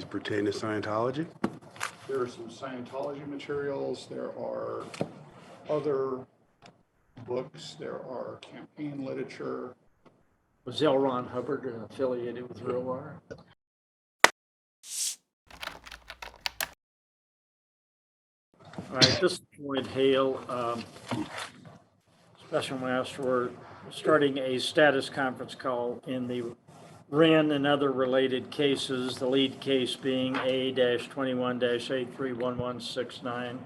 these pertain to Scientology? There are some Scientology materials. There are other books. There are campaign literature. Was L. Ron Hubbard affiliated with Real Wire? All right, this is Floyd, Hale, Special Master. We're starting a status conference call in the Wren and other related cases, the lead case being A-21-831169.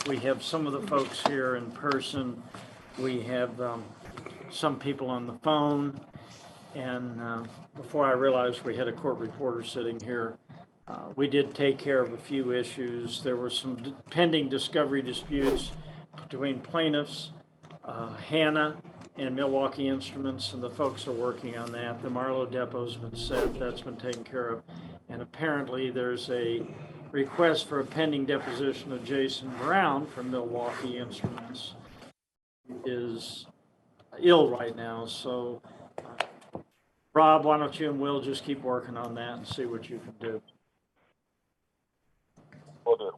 We have some of the folks here in person. We have some people on the phone. And before I realized we had a court reporter sitting here, we did take care of a few issues. There were some pending discovery disputes between plaintiffs, Hanna, and Milwaukee Instruments, and the folks are working on that. The Marlow depot's been set, that's been taken care of. And apparently there's a request for a pending deposition of Jason Brown from Milwaukee Instruments. He is ill right now, so Rob, why don't you and Will just keep working on that and see what you can do. Odou.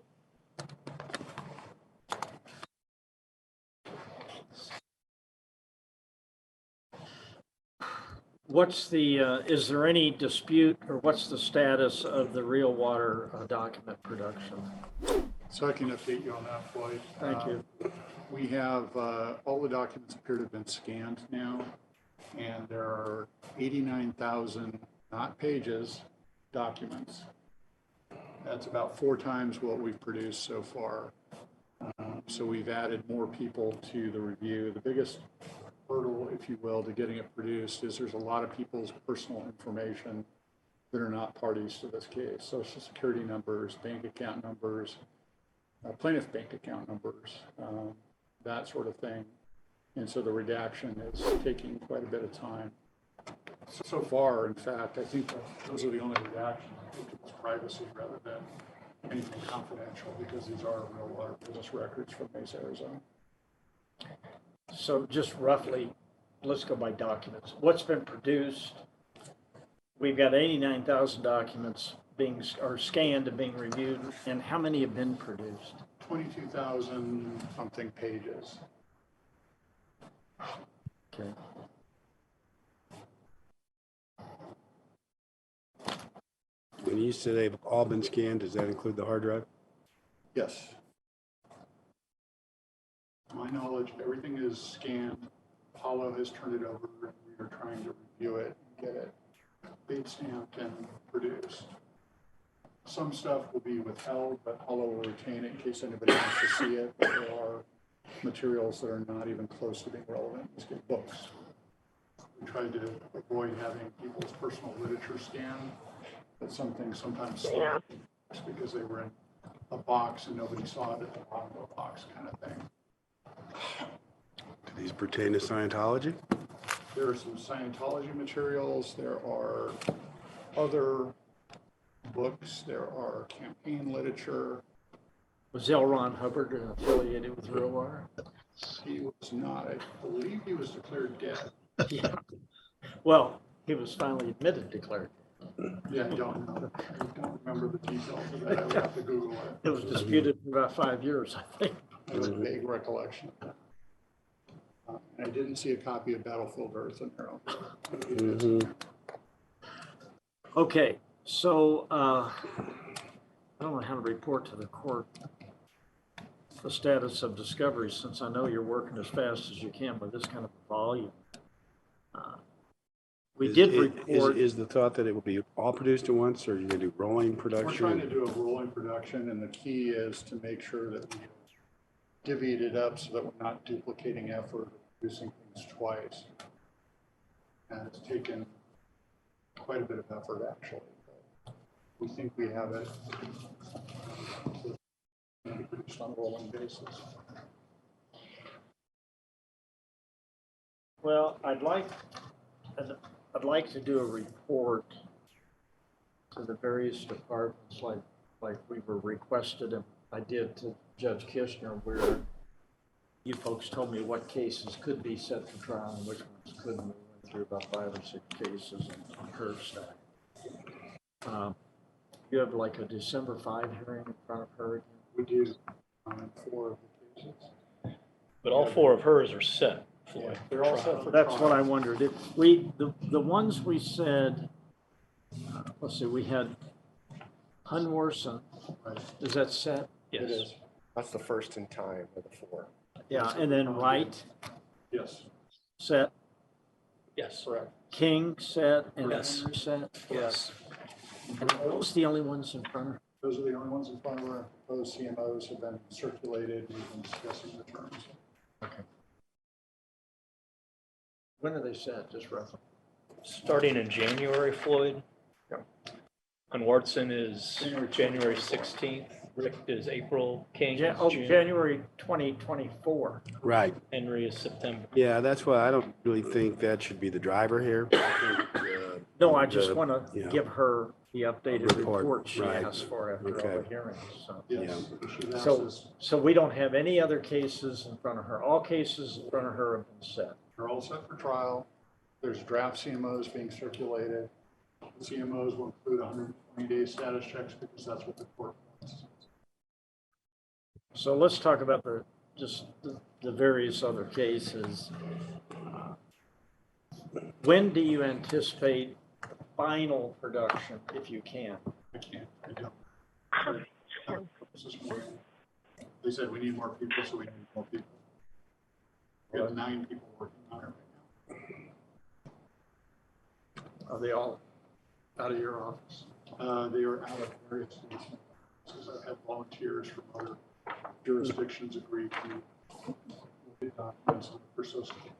What's the, is there any dispute or what's the status of the real water document production? So I can update you on that, Floyd. Thank you. We have, all the documents appear to have been scanned now, and there are 89,000, not pages, documents. That's about 4 times what we've produced so far. So we've added more people to the review. The biggest hurdle, if you will, to getting it produced is there's a lot of people's personal information that are not parties to this case. Social security numbers, bank account numbers, plaintiff bank account numbers, that sort of thing. And so the redaction is taking quite a bit of time. So far, in fact, I think those are the only redactions. I think it's privacy rather than anything confidential, because these are real water business records from Mesa, Arizona. So just roughly, let's go by documents. What's been produced? We've got 89,000 documents being scanned and being reviewed, and how many have been produced? 22,000 something pages. Okay. When you say they've all been scanned, does that include the hard drive? Yes. To my knowledge, everything is scanned. Apollo has turned it over, and we are trying to review it and get it date stamped and produced. Some stuff will be withheld, but Apollo will retain it in case anybody wants to see it. But there are materials that are not even close to being relevant. Let's get books. We tried to avoid having people's personal literature scanned, but some things sometimes slip just because they were in a box and nobody saw it at the bottom of the box, kind of thing. Do these pertain to Scientology? There are some Scientology materials. There are other books. There are campaign literature. Was L. Ron Hubbard affiliated with Real Wire? He was not. I believe he was declared dead. Yeah. Well, he was finally admitted declared. Yeah, I don't know. I don't remember the details of that. I would have to Google it. It was disputed for about 5 years, I think. I have a vague recollection. I didn't see a copy of Battlefield Earth in there. Okay, so I don't know how to report to the court the status of discovery, since I know you're working as fast as you can with this kind of volume. We did report. Is the thought that it will be all produced at once, or are you going to do rolling production? We're trying to do a rolling production, and the key is to make sure that we divvied it up so that we're not duplicating effort, producing things twice. And it's taken quite a bit of effort, actually. We think we have it produced on a rolling basis. Well, I'd like to do a report to the various departments, like we were requested, and I did to Judge Kishner, where you folks told me what cases could be set for trial and which ones couldn't. We went through about 5 or 6 cases on curve stack. you have like a December 5 hearing in front of her again? We do on 4 of the cases. But all 4 of hers are set, Floyd. They're all set for That's what I trial. wondered. The ones we said, let's see, we had Hunworson, Right. is that set? Yes. It is. That's the first in time of the 4. Yeah, and then Wright Yes, set, Yes. correct. King set, and Yes. Henry set. Yes. And those the only ones in front of her? Those are the only ones in front of her. Those CMOs have been circulated. We've been discussing the terms. When are they set, just roughly? Starting in January, Floyd. Yep. Hunwartson is January 16th. Rick is April. King is June. January 2024. Right. Henry is September. Yeah, that's why I don't really think that should be the driver here. I think, No, I just the- want yeah. to give her the updated Report, report she right. asked for after all Okay. the hearings, so. Yes. She asked So, us- so we don't have any other cases in front of her. All cases in front of her have been set. They're all set for trial. There's draft CMOs being circulated. The CMOs will include 120-day status checks because that's what the court wants. So let's talk about the various other cases. When do you anticipate final production, if you can? I can't, I don't. This morning, they said we need more people, so we need more people. We have 9 people working on it right Are they all out of your office? now. They are out of various states. Because I've had volunteers from other jurisdictions agree to get documents for social security.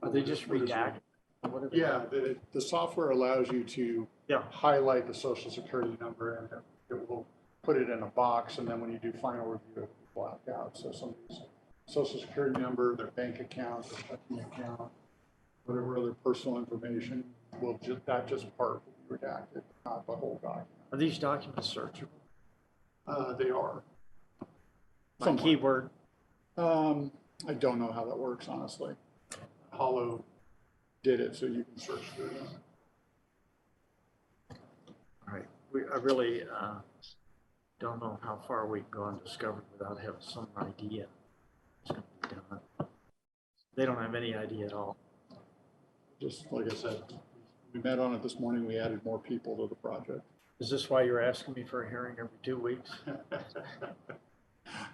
Are they just redacted? What are they? Yeah, the software allows you to Yeah. highlight the social security number and it will put it in a box, and then when you do final review, it will be blacked out. So somebody's social security number, their bank account, their checking account, whatever other personal information, that just part will be redacted, not the whole document. Are these documents searchable? They are. By Somewhat. keyword? I don't know how that works, honestly. Hollow did it, so you can search through it. All right. I really don't know how far we can go on Discovery without having some idea it's going to be done. They don't have any idea at all. Just like I said, we met on it this morning. We added more people to the project. Is this why you're asking me for a hearing every 2 weeks?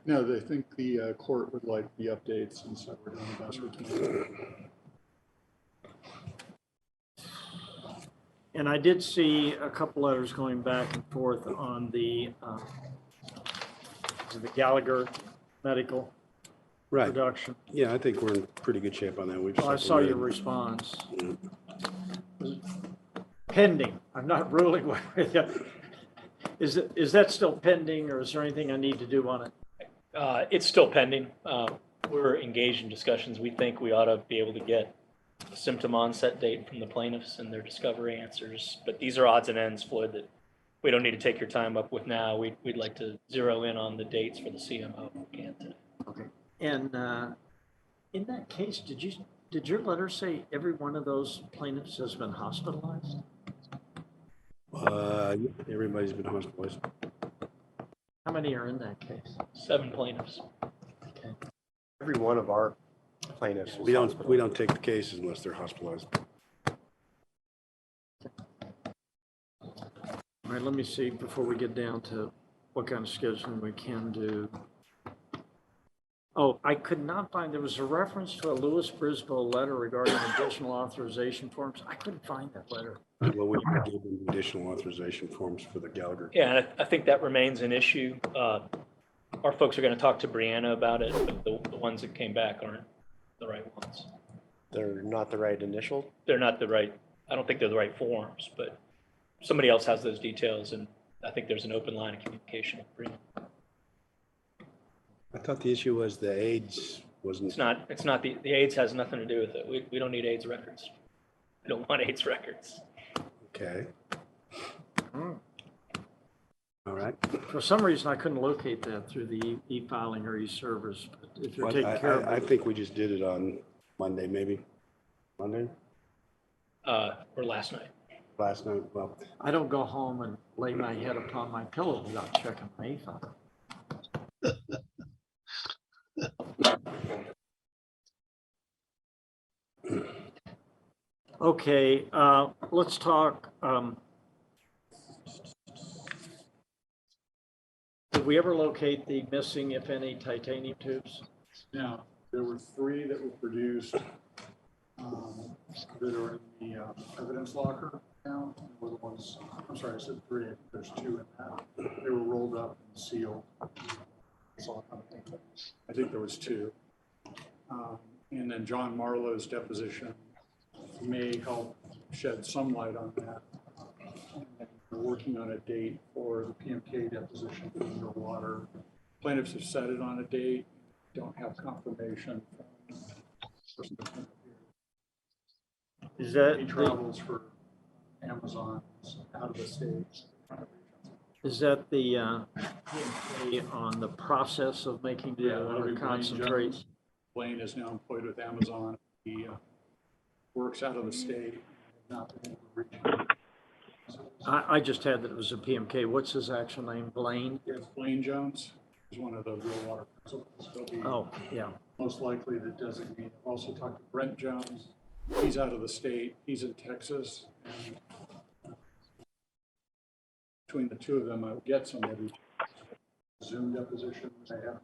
No, they think the court would like the updates, and so we're doing the best we can. And I did see a couple letters going back and forth on the Gallagher medical Right. production. Yeah, I think we're in pretty good shape on that. We just Well, I have to saw read your it. response. Yeah. Pending. I'm not ruling with you. Is that still pending, or is there anything I need to do on it? It's still pending. We're engaged in discussions. We think we ought to be able to get a symptom onset date from the plaintiffs and their discovery answers. But these are odds and ends, Floyd, that we don't need to take your time up with now. We'd like to zero in on the dates for the CMO if we can today. Okay. And in that case, did your letter say every one of those plaintiffs has been hospitalized? Everybody's been hospitalized. How many are in that case? 7 plaintiffs. Okay. Every one of our plaintiffs. We don't take the cases unless they're hospitalized. All right, let me see before we get down to what kind of scheduling we can do. Oh, I could not find, there was a reference to a Lewis Brisboe letter regarding additional authorization forms. I couldn't find that letter. Well, we gave them additional authorization forms for the Gallagher. Yeah, and I think that remains an issue. Our folks are going to talk to Brianna about it, but the ones that came back aren't the right ones. They're not the right initial. They're not the right, I don't think they're the right forms, but somebody else has those details, and I think there's an open line of communication with Brianna. I thought the issue was the AIDS wasn't. It's not, the AIDS has nothing to do with it. We don't need AIDS records. We don't want AIDS records. Okay. All right. For some reason, I couldn't locate that through the e-filing or e-servers. But if you're Well, taking care of I it, think we just did it on Monday, maybe. Monday? Or last night. last night. Well, I don't go home and lay my head upon my pillow without checking my email. Okay, let's talk. Did we ever locate the missing, if any, titanium tubes? Now, there were 3 that were produced that are in the evidence locker now. Were the ones, I'm sorry, I said 3. There's 2 in that. They were rolled up and sealed. So I think there was 2. And then John Marlowe's deposition may help shed some light on that. And we're working on a date for the PMK deposition for the water. Plaintiffs have set it on a date, don't have confirmation from the person that's going to be Is here. that He travels for Amazon out of the States. is that the PMK on the process of making the That'll be water Blaine concentrate? Jones. Blaine is now employed with Amazon. He works out of the state. Not been able to reach him. I just had that it was a PMK. What's his actual name? Blaine? It's Blaine Jones. He's one of the real water principals. He'll be Oh, yeah. most likely the designee. I've also talked to Brent Jones. He's out of the state. He's in Texas. And between the 2 of them, I'll get somebody Zoom deposition. I haven't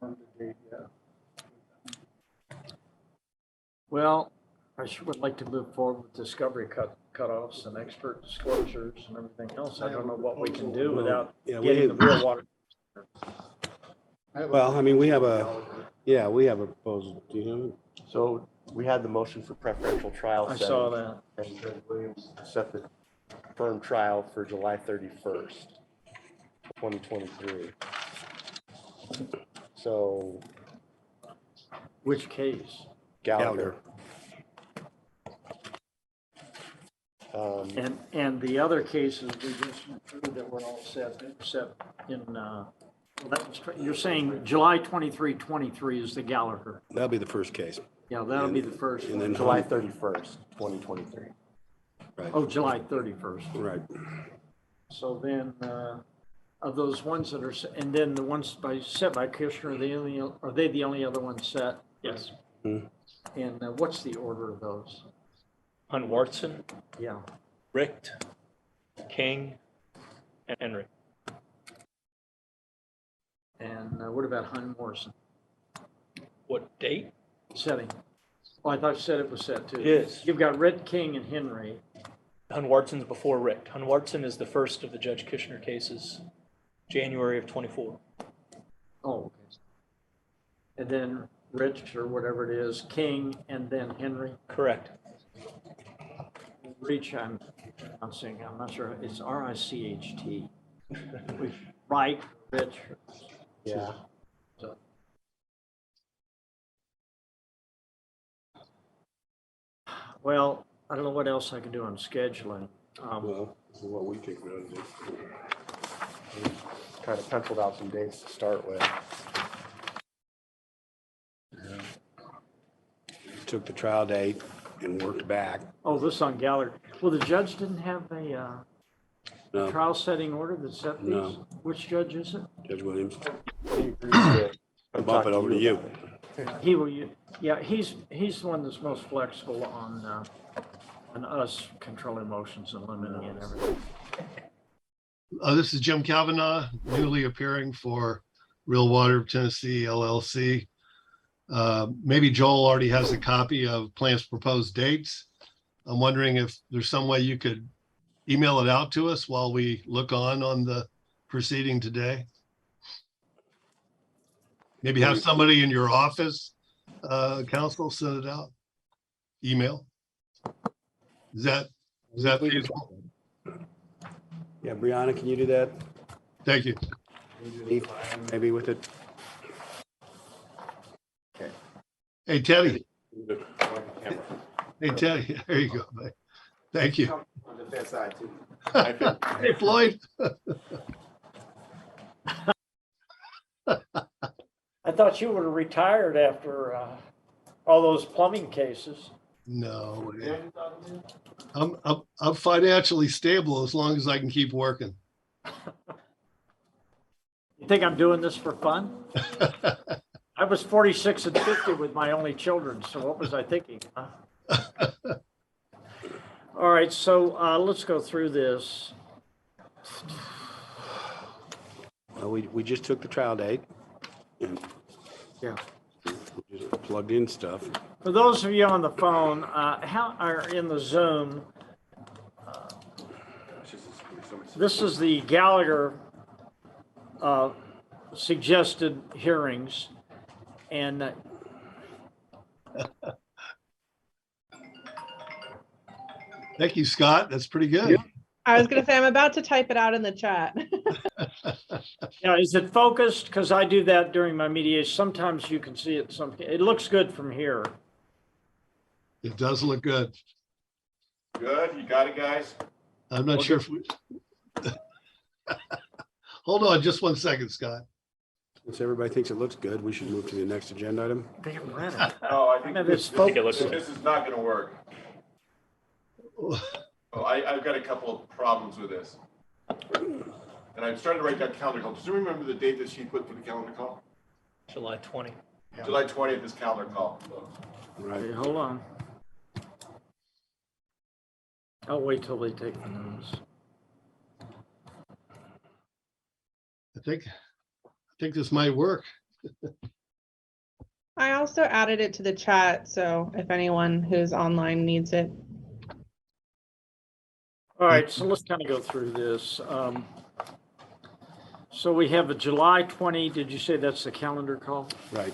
confirmed the date yet. Well, would like to move forward with discovery cutoffs and expert disclosures and everything else. I don't know what we can do without getting the real water. well, I mean, we have a proposal. Do you have it? So we had the motion for preferential trial. I setting, saw that. And Judge Williams set the firm trial for July 31st, 2023. So Which case? Gallagher. And the other cases we just went through that were all set in, you're saying July 23 is the Gallagher. That'll be the first case. Yeah, that'll be the first And one. then July 31st, 2023. Right. Oh, July 31st. Right. So then, of those ones that are, and then the ones set by Kushner, are they the only other ones set? Yes. And what's the order of those? Watson, Yeah. Richt, King, and Henry. And what about Hun Morrison? What date? Setting. Oh, I thought you said it was set too. It is. You've got Red, King, and Henry. Watson's before Richt. Watson is the first of the Judge Kushner cases, January of 24. Oh, okay. And then Rich, or whatever it is, King, and then Henry. Correct. Reach, I'm saying, I'm not sure, it's R-I-C-H-T. Right, Rich. Yeah. So. Well, I don't know what else I can do on scheduling. Well, this is what we think we ought to do. Kind of penciled out some dates to start with. Took the trial date and worked back. Oh, this on Gallagher. Well, the judge didn't have a No, trial setting order that set these? No. Which judge is it? Judge Williams. He agrees to I'll bump it over to you. He will, yeah, he's the one that's most flexible on us controlling motions and limiting and everything. This is Jim Cavanaugh, newly appearing for Real Water of Tennessee LLC. Maybe Joel already has a copy of plans proposed dates. I'm wondering if there's some way you could email it out to us while we look on the proceeding today. Maybe have somebody in your office, counsel, send it out. Email. Is that feasible? Yeah, Brianna, can you do that? Thank you. Maybe with it. Hey, Teddy. Hey, Teddy, there you go. Mate. Thank you. On the fence side too. Hey, Floyd. I thought you would have retired after all those plumbing cases. No. I'm financially stable as long as I can keep working. You think I'm doing this for fun? I was 46 and 50 with my only children, so what was I thinking? All right, so let's go through this. Well, we just took the trial date and Yeah. we just plugged in stuff. For those of you on the phone, how are in the Zoom? This is the Gallagher suggested hearings, and Thank you, Scott. That's pretty good. I was going to say, I'm about to type it out in the chat. now is it focused? Because I do that during my mediation. Sometimes you can see it. It looks good from here. It does look good. Good, you got it, guys? I'm not sure if we. Hold on just 1 second, Scott. Since everybody thinks it looks good, we should move to the next agenda item. They haven't read it. No, I think No, this, it's focused. it looks this is not gonna work. Oh, I've got a couple of problems with this. And I'm starting to write down calendar call. Do you remember the date that she put for the calendar call? July 20. July 20th is calendar call. Right. Okay, hold on. I'll wait till they take the notes. I think this might work. I also added it to the chat, so if anyone who's online needs it. All right, so let's kind of go through this. So we have a July 20, did you say that's the calendar call? Right.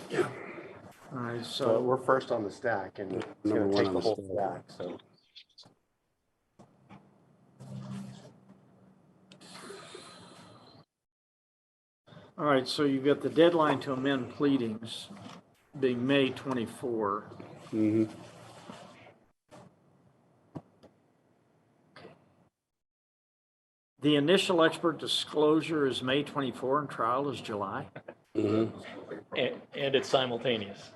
All right, So so, we're first on the stack and it's Number gonna one take on the the whole stack. stack, so. all right, so you've got the deadline to amend pleadings being May 24. Mm-hmm. The initial expert disclosure is May 24 and trial is July. Mm-hmm. And it's simultaneous.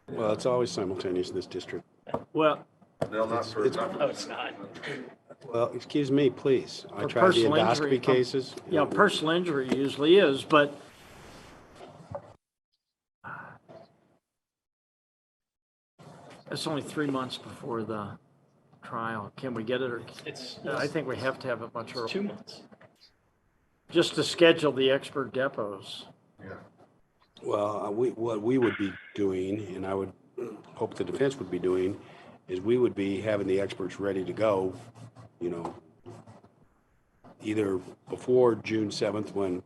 Well, it's always simultaneous in this district. Well, No, not for, it's- not for. Oh, it's not. Well, excuse me, please. I For tried the personal injury, endoscopy cases. yeah, personal injury usually is, but it's only 3 months before the trial. Can we get it, or It's I think we have to have it much earlier, 2 months. just to schedule the expert depots. Well, what we would be doing, and I would hope the defense would be doing, is we would be having the experts ready to go, you know, either before June 7th when,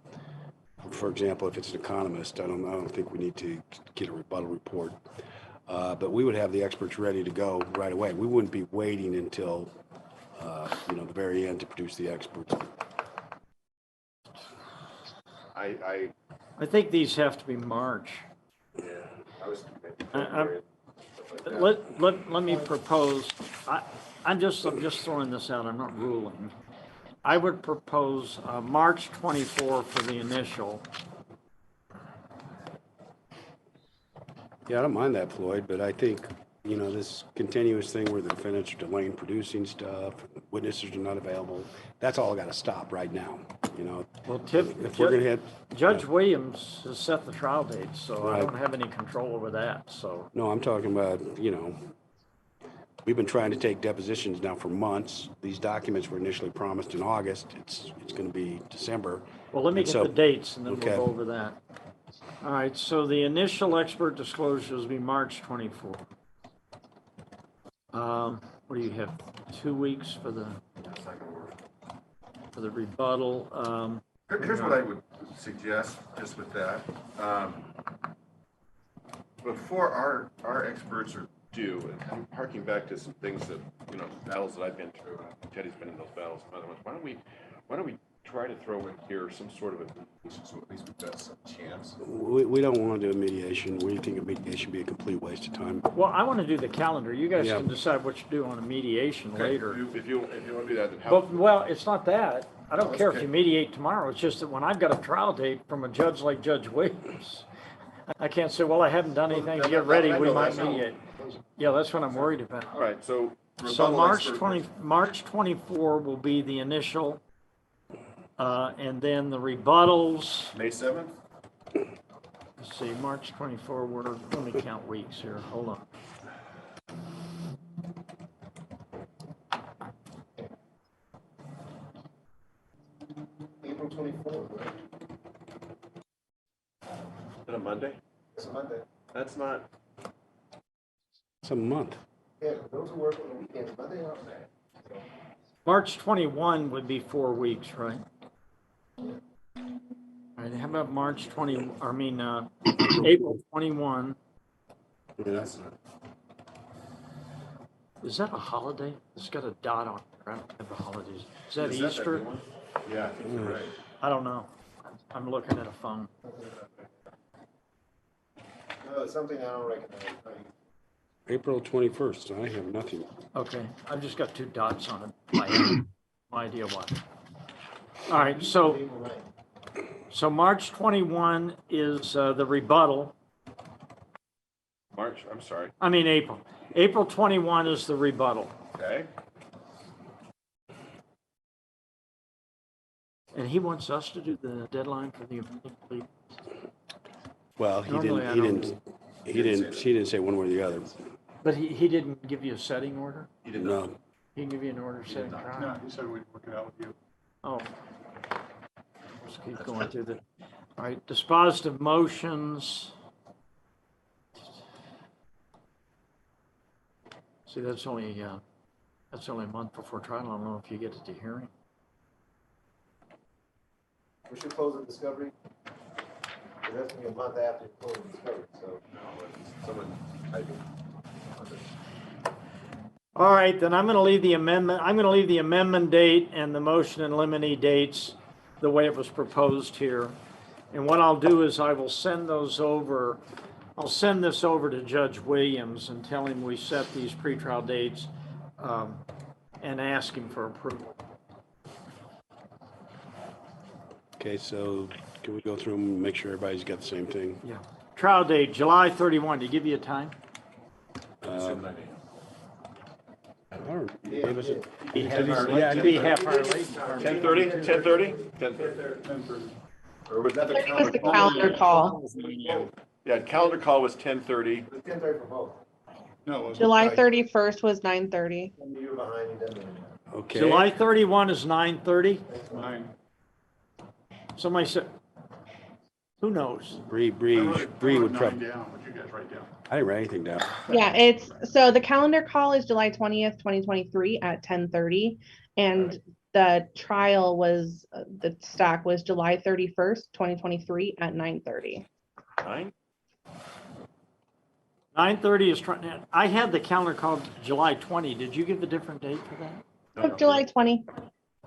for example, if it's an economist, I don't think we need to get a rebuttal report. But we would have the experts ready to go right away. We wouldn't be waiting until, the very end to produce the experts. I, I think these have to be March. yeah, I was. Let me propose, I'm just throwing this out, I'm not ruling. I would propose March 24 for the initial. Yeah, I don't mind that, Floyd, but I think, this continuous thing where the defendants are delaying producing stuff, witnesses are not available, that's all got to stop right now, Well, If we're going to hit, Judge Williams has set the trial date, so I Right. don't have any control over that, so. no, I'm talking about, we've been trying to take depositions now for months. These documents were initially promised in August. It's going to be December. Well, let me And get so- the dates and then okay. we'll go over that. All right, so the initial expert disclosures will be March 24. What do you have, 2 weeks for the rebuttal? Here's what I would suggest, just with that. Before our experts are due, and I'm harking back to some things that, battles that I've been through, and Teddy's been in those battles and other ones, why don't we try to throw in here some sort of a mediation, so at least we've got some chance. We don't want to do a mediation. We think a mediation would be a complete waste of time. Well, I want to do the calendar. You guys Yeah. can decide what you do on a mediation later. If you want to do that, then how? Well, it's not that. I don't Oh, care if okay. you mediate tomorrow. It's just that when I've got a trial date from a judge like Judge Williams, I can't say, well, I haven't done anything to get ready. We might mediate. Yeah, that's what I'm worried about. All right, so. So rebuttal March 24 will be the initial, and then the rebuttals. May 7th? Let's see, March 24, let me count weeks here, hold on. April 24th, right? Is it a Monday? It's a Monday. That's not, It's a month. Yeah, those who work on the weekends, Monday off. March 21 would be 4 weeks, right? All right, how about March 20, April 21? that's not. Is that a holiday? It's got a dot on it. I don't have the holidays. Is that Is that Easter? new one? Yeah, I think you're right. I don't know. I'm looking at a phone. No, it's something I don't recognize. April 21st. I have nothing. Okay, I've just got 2 dots on it. I have no idea what. All right, so March 21 is the rebuttal. March, I'm sorry. April. April 21 is the rebuttal. Okay. And he wants us to do the deadline for the amended plea. Well, he Normally, I didn't say one way or the other. But he didn't give you a setting order? He did No. not. He didn't give you an order setting trial? No, he said we'd work it out with you. Oh. Let's keep going through the, all right, dispositive motions. See, that's only a month before trial. I don't know if you get it to hearing. We should close the discovery. It has to be a month after closing discovery, so. Someone typing. All right, then I'm going to leave the amendment date and the motion and limine dates the way it was proposed here. And what I'll do is I will send those over. I'll send this over to Judge Williams and tell him we set these pretrial dates and ask him for approval. Okay, so can we go through them and make sure everybody's got the same thing? Yeah. Trial date, July 31. Did he give you a time? Or give us a- It'd be half hour late. 10:30? 10:30? 10:30. Or was that the I think it was the calendar call? calendar call. Yeah, calendar call was 10:30. It was 10:30 for both. No, it wasn't. July Right. 31st was 9:30. You were behind, you didn't. Okay. July 31 is 9:30. Mine. Somebody said, who knows? Bree I would wrote 9 probably, down. What'd you guys write down? I didn't write anything down. Yeah, so the calendar call is July 20th, 2023 at 10:30. And the trial was, the stack was July 31st, 2023 at 9:30. 9? 9:30 is trying, I had the calendar called July 20. Did you give a different date for that? Oh, July 20,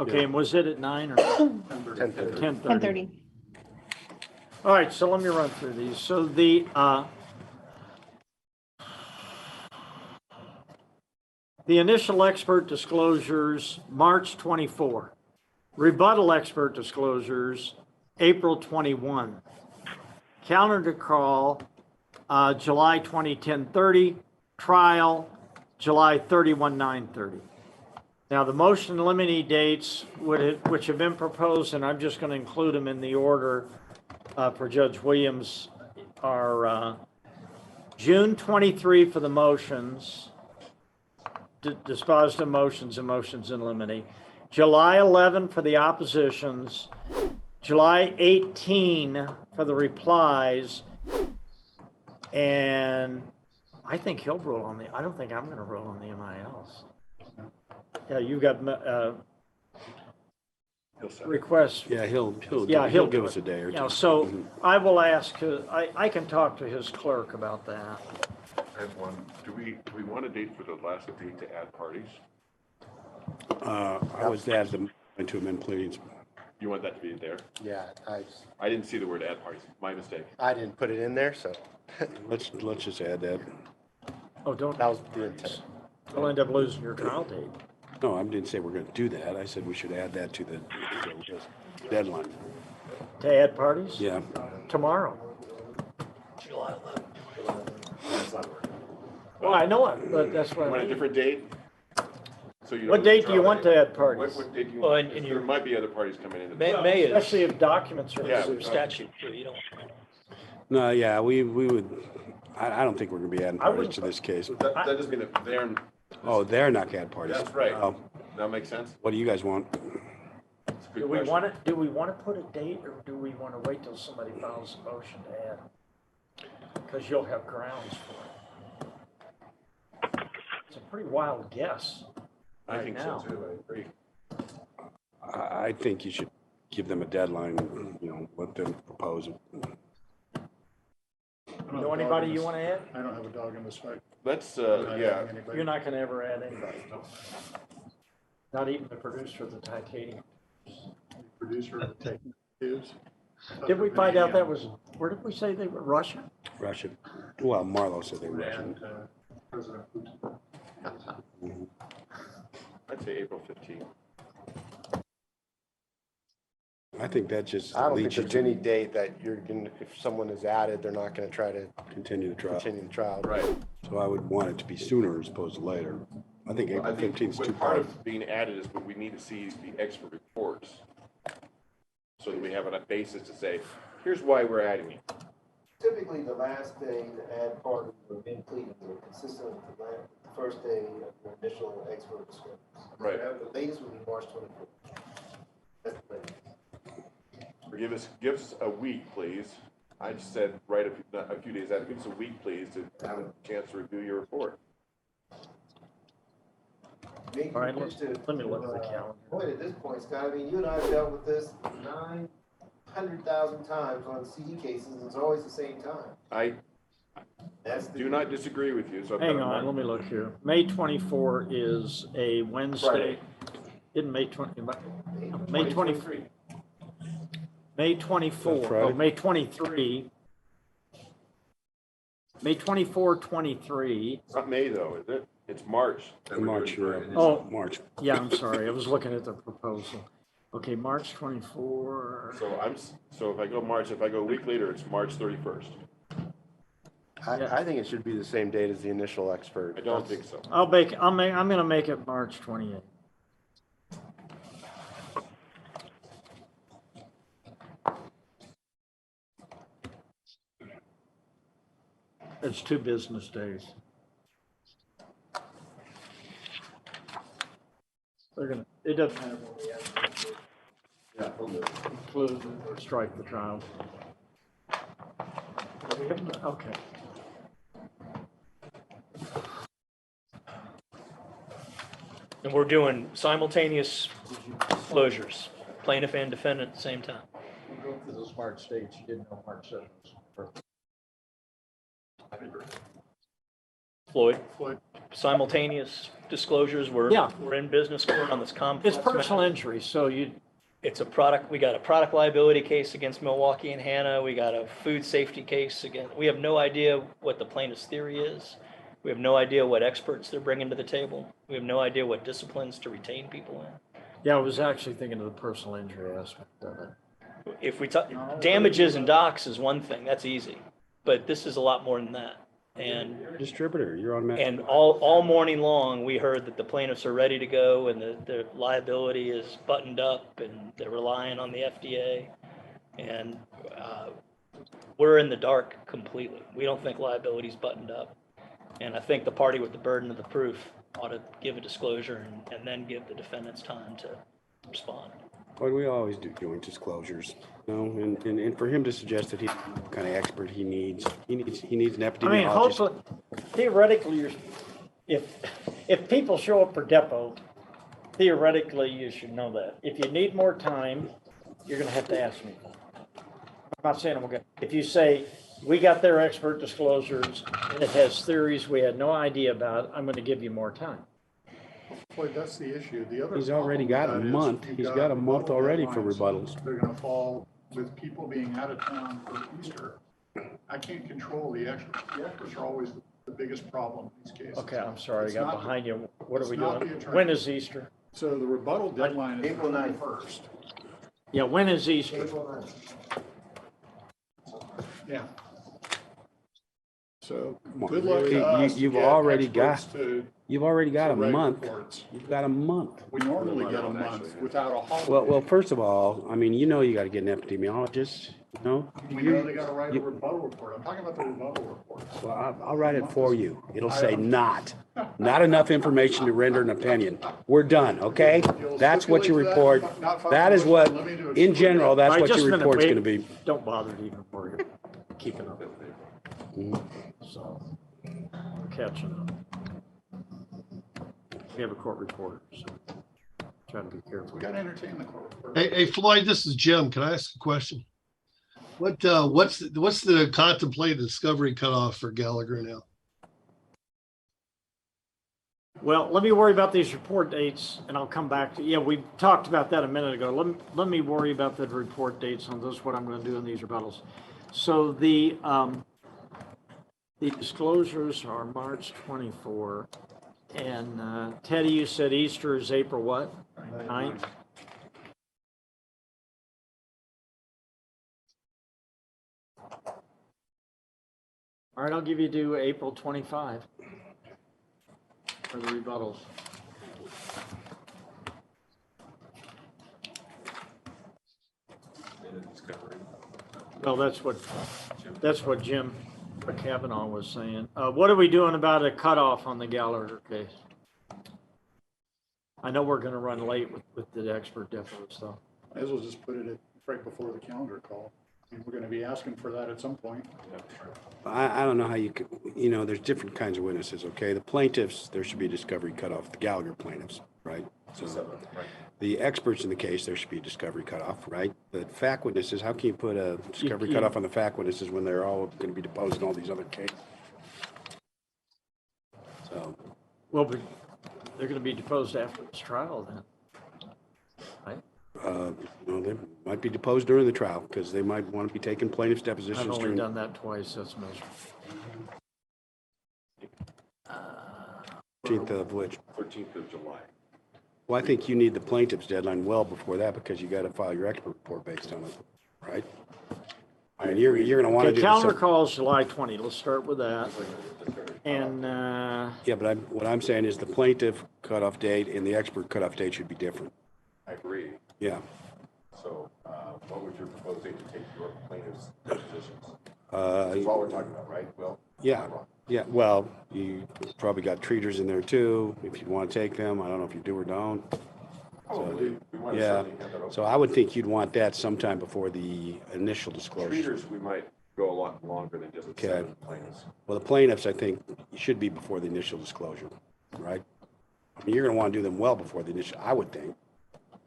Okay, and was it at 9 or 10:30. 10:30? 10:30. All right, so let me run through these. So the initial expert disclosures, March 24. Rebuttal expert disclosures, April 21. Calendar call, July 20, 10:30. Trial, July 31, 9:30. Now, the motion and limine dates which have been proposed, and I'm just going to include them in the order for Judge Williams, are June 23 for the motions, dispositive motions and motions in limine. July 11 for the oppositions, July 18 for the replies, and I think he'll rule on I don't think I'm going to rule on the MILs. Yeah, you've got He'll set it. requests. Yeah, he'll do give it. us a day or two. Yeah, so I will ask, I can talk to his clerk about that. I have one. Do we want a date for the last date to add parties? I was at the, to amend pleadings. You want that to be there? Yeah, I didn't see the word add parties. My mistake. I didn't put it in there, so Let's just add that. Oh, don't, that was the intent. you'll end up losing your trial date. No, I didn't say we're going to do that. I said we should add that to the deadline. To add parties? Yeah. Tomorrow. Well, I know it, but that's what You I want a mean. different date? So you What don't date do you withdraw want that? to add parties? What date do you Well, want? and There you're- might be other parties coming in. May is, Especially if documents are. Yeah. is there statute, too, you don't. No, yeah, we would, I don't think we're gonna be adding I parties wouldn't- to this case. That doesn't mean that they're, Oh, they're not gonna add parties. that's right. Oh, That makes sense? what do you guys want? That's a good Do we question. want to, do we want to put a date or do we want to wait till somebody files a motion to add? Because you'll have grounds for it. It's a pretty wild guess. I right think so now. too, I agree. I think you should give them a deadline, you know, let them propose it. I don't have Know a dog anybody in you this- want to add? I don't have a dog in this fight. Let's, I'm not yeah, adding anybody. You're not going to ever add anybody. Not even the producer of the titanium. Producer of the Taking News. Did we find out that was, where did we say they were, Russia? Russian. Well, Marlo said they were Russian. And President Putin. I'd say April 15th. I think that just I don't think leads you there's to any date that you're gonna, if someone is added, they're not gonna try to continue the trial. continue the trial. Right. So I would want it to be sooner as opposed to later. I think I April think 15th is too what part far. of being added is what we need to see the expert reports. So that we have a basis to say, here's why we're adding you. Typically, the last day to add parties or in pleadings are consistent with the first day of your initial expert discoveries. Right. The latest would be March 24th. That's the latest. Or give us a week, please. I just said, right, a few days out, give us a week, please, to have a chance to review your report. All right, let me look at the calendar. Point at this point, Scott, I mean, you and I have dealt with this 900,000 times on CD cases, and it's always the same time. I That's the. do not disagree with you, so. I've Hang got a on, month. let me look here. May 24 is a Wednesday. Friday. Isn't May 20, May 20, 2023. May 24, Friday? oh, May 23. May 24, 23. It's not May though, is it? It's March. that we're March, doing yeah. Friday. Oh. March. Yeah, I'm sorry, I was looking at the proposal. Okay, March 24. So if I go March, if I go a week later, it's March 31st. Yeah. I think it should be the same date as the initial expert. I don't think so. I'm gonna make it March 28. It's 2 business days. They're gonna, it doesn't matter what we have. Yeah. Include or strike the trial. Okay. And we're doing simultaneous disclosures, plaintiff and defendant at the same time. We'll go through the smart states. You didn't know March 7th was. Floyd, Floyd. simultaneous disclosures, Yeah. we're in business court on this complex. It's personal matter. injury, so you, It's a product, we got a product liability case against Milwaukee and Hanna, we got a food safety case against, we have no idea what the plaintiff's theory is. We have no idea what experts they're bringing to the table. We have no idea what disciplines to retain people in. yeah, I was actually thinking of the personal injury aspect of it. If we talk, damages and docs is one thing, that's easy, but this is a lot more than that. And You're a distributor, you're on. And all morning long, we heard that the plaintiffs are ready to go and the liability is buttoned up and they're relying on the FDA. And we're in the dark completely. We don't think liability's buttoned up. And I think the party with the burden of the proof ought to give a disclosure and then give the defendants time to respond. But we always do joint disclosures, you know, and for him to suggest that he's the kind of expert he needs an I mean, epidemiologist. hopefully, theoretically, if people show up for depot, theoretically, you should know that. If you need more time, you're gonna have to ask me. I'm not saying I'm gonna, if you say, we got their expert disclosures, and it has theories we had no idea about, I'm gonna give you more time. Floyd, that's the issue. The other. He's already got a problem with that is month. you've He's got a month rebuttal already for deadlines. rebuttals. They're gonna fall with people being out of town for Easter. I can't control the experts. The experts are always the biggest problem in these cases. Okay, I'm sorry, I It's got not- behind you. What are it's we not doing? the attorney. When is Easter? So the rebuttal deadline is April 9th. 1st. Yeah, when is Easter? April 9th. Yeah. So Come on, good luck really? to us. to You've get already experts got- to You've already got a write month. reports. You've got a month. We normally get a Actually, month yeah. without a holiday. Well, first of all, I mean, you know, you got to get an epidemiologist, you know? We know they gotta write a rebuttal report. I'm talking about the rebuttal reports. Well, I'll write it for you. It'll say not enough information to render an opinion. We're done, okay? That's what your report, that is what, in general, that's All right, what just your a minute, report's wait. gonna be. Don't bother to even worry, keeping up. So, catching up. We have a court reporter, so try to be careful. We gotta entertain the court report. Hey, Floyd, this is Jim. Can I ask a question? What's the contemplated discovery cutoff for Gallagher now? Well, let me worry about these report dates and I'll come back to, yeah, we talked about that a minute ago. Let me worry about the report dates on this, what I'm going to do in these rebuttals. So the disclosures are March 24. And Teddy, you said Easter is April what? 9th? All right, I'll give you to April 25 for the rebuttals. Well, that's what Jim Cavanaugh was saying. What are we doing about a cutoff on the Gallagher case? I know we're gonna run late with the expert depots though. May as well just put it right before the calendar call. I mean, we're gonna be asking for that at some point. I don't know how you could, you know, there's different kinds of witnesses, okay? The plaintiffs, there should be a discovery cutoff, the Gallagher plaintiffs, right? So the experts in the case, there should be a discovery cutoff, right? The fact witnesses, how can you put a discovery You- cutoff on the fact witnesses when they're all going to be deposed in all these other cases? So, Well, but they're gonna be deposed after this trial then, right? you know, they might be deposed during the trial because they might want to be taking plaintiffs' I've depositions only during. done that twice, that's miserable. 13th of which, 13th of July. well, I think you need the plaintiff's deadline well before that because you got to file your expert report based on it, right? I mean, you're going to want to Okay, do calendar this. call is July 20, let's start with that. And, Yeah, but what I'm saying is the plaintiff cutoff date and the expert cutoff date should be different. I agree. Yeah. So, what would you propose date to take your plaintiff's depositions? Uh, That's all we're talking about, right? Well, Yeah, yeah, well, you probably got treaters in there too, if you want to take them. I don't know if you do or don't. probably, we want to Yeah, certainly have that open. so I would think you'd want that sometime before the initial disclosure. Treaters, we might go a lot longer than just Okay. 7 plaintiffs. Well, the plaintiffs, I think, should be before the initial disclosure, right? I mean, you're going to want to do them well before the initial, I would think.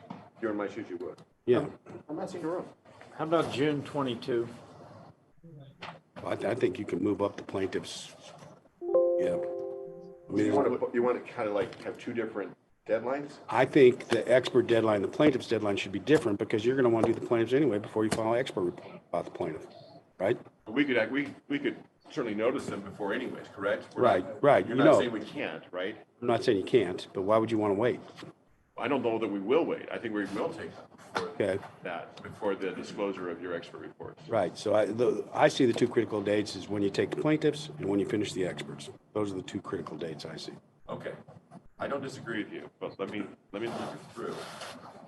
If you're in my shoes, you would. Yeah, I'm not saying you're wrong. how about June 22? I think you can move up the plaintiffs. Yeah. I You mean, want to kind of like have 2 different deadlines? I think the expert deadline, the plaintiff's deadline should be different because you're going to want to do the plaintiffs anyway before you file an expert report about the plaintiff, right? We could certainly notice them before anyways, correct? We're Right, not- right, You're you not know. saying we can't, right? I'm not saying you can't, but why would you want to wait? I don't know that we will wait. I think we will take them before Okay. that, before the disclosure of your expert reports. Right, so I see the 2 critical dates is when you take the plaintiffs and when you finish the experts. Those are the 2 critical dates I see. Okay. I don't disagree with you, but let me look it through.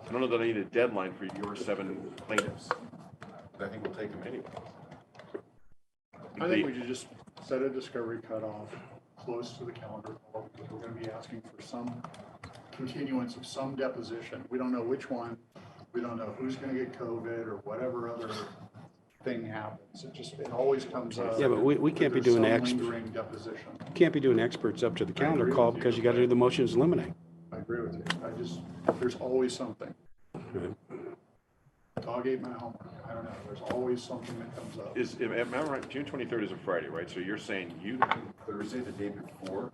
I don't know that I need a deadline for your 7 plaintiffs. But I think we'll take them anyway. I think we should just set a discovery cutoff close to the calendar call because we're gonna be asking for some continuance of some deposition. We don't know which one. We don't know who's gonna get COVID or whatever other thing happens. It always comes up. Yeah, but we can't be that there's doing some experts. lingering deposition. You can't be doing experts up to the calendar agree call with you. because you got to do the motions eliminate. I agree with you. There's always something. Dog ate my homework. I don't know. There's always something that comes up. Am I right? June 23rd is a Friday, right? So you're saying Thursday, the day before,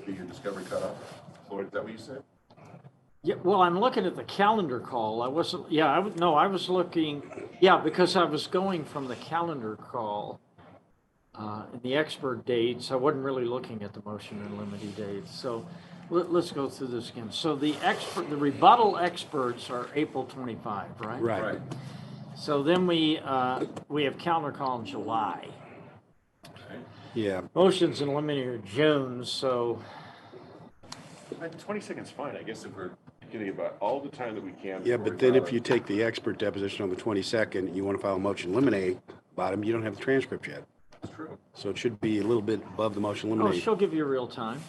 be your discovery cutoff? Floyd, is that what you said? Yeah, well, I'm looking at the calendar call. I wasn't, yeah, I was looking, yeah, because I was going from the calendar call and the expert dates. I wasn't really looking at the motion and limited dates. So let's go through this again. So the rebuttal experts are April 25, right? Right. So then we have calendar call in July. Okay. Yeah, Motions in limine are June, so 20 seconds fine, I guess, if we're getting about all the time that we can. yeah, before but we then file if it. you take the expert deposition on the 22nd, you want to file a motion limine about him, you don't have the transcript yet. That's true. So it should be a little bit above the motion oh, limine. she'll give you real time.